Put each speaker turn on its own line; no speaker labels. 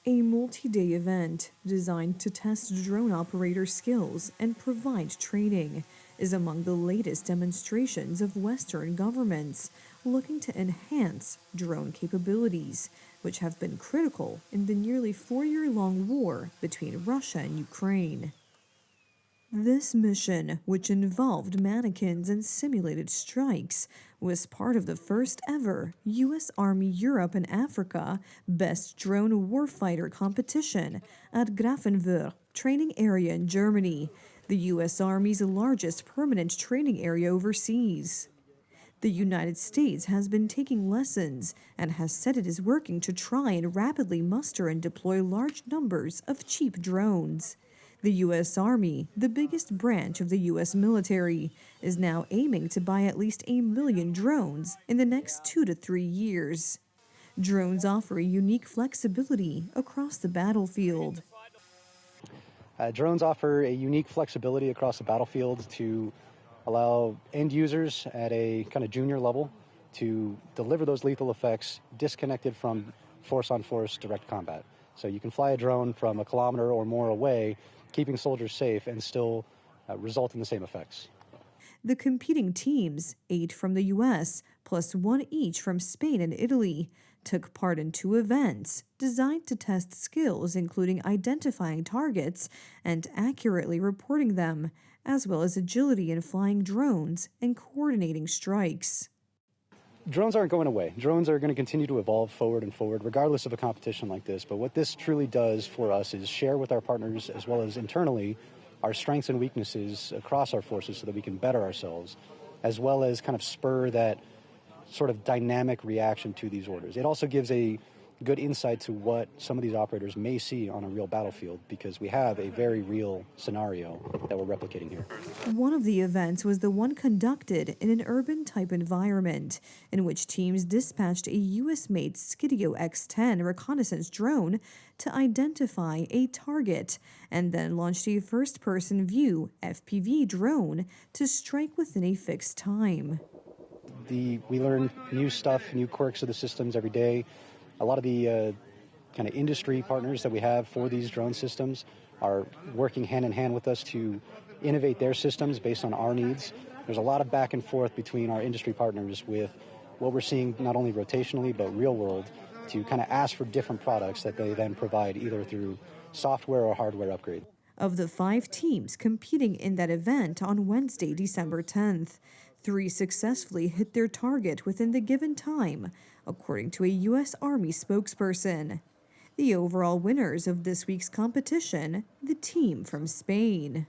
A multi-day event designed to test drone operator skills and provide training is among the latest demonstrations of Western governments looking to enhance drone capabilities, which have been critical in the nearly 4-year-long war between Russia and Ukraine. This mission, which involved mannequins and simulated strikes, was part of the first ever U.S. Army Europe and Africa Best Drone Warfighter competition at Grafenwöhr training area in Germany, the U.S. Army's largest permanent training area overseas. The United States has been taking lessons and has said it is working to try and rapidly muster and deploy large numbers of cheap drones. The U.S. Army, the biggest branch of the U.S. military, is now aiming to buy at least 1 million drones in the next 2 to 3 years. Drones offer a unique flexibility across the battlefield.
Drones offer a unique flexibility across the battlefield to allow end users at a kind of junior level to deliver those lethal effects disconnected from force-on-force direct combat. So you can fly a drone from a kilometer or more away, keeping soldiers safe and still result in the same effects.
The competing teams, 8 from the U.S., plus 1 each from Spain and Italy, took part in 2 events designed to test skills including identifying targets and accurately reporting them, as well as agility in flying drones and coordinating strikes.
Drones aren't going away. Drones are going to continue to evolve forward and forward, regardless of a competition like this. But what this truly does for us is share with our partners, as well as internally, our strengths and weaknesses across our forces so that we can better ourselves, as well as kind of spur that sort of dynamic reaction to these orders. It also gives a good insight to what some of these operators may see on a real battlefield, because we have a very real scenario that we're replicating here.
One of the events was the one conducted in an urban-type environment, in which teams dispatched a U.S.-made Skydio X-10 reconnaissance drone to identify a target, and then launched a first-person view FPV drone to strike within a fixed time.
We learn new stuff, new quirks of the systems every day. A lot of the kind of industry partners that we have for these drone systems are working hand in hand with us to innovate their systems based on our needs. There's a lot of back and forth between our industry partners with what we're seeing not only rotationally but real world, to kind of ask for different products that they then provide either through software or hardware upgrade.
Of the 5 teams competing in that event on Wednesday, December 10th, 3 successfully hit their target within the given time, according to a U.S. Army spokesperson. The overall winners of this week's competition, the team from Spain.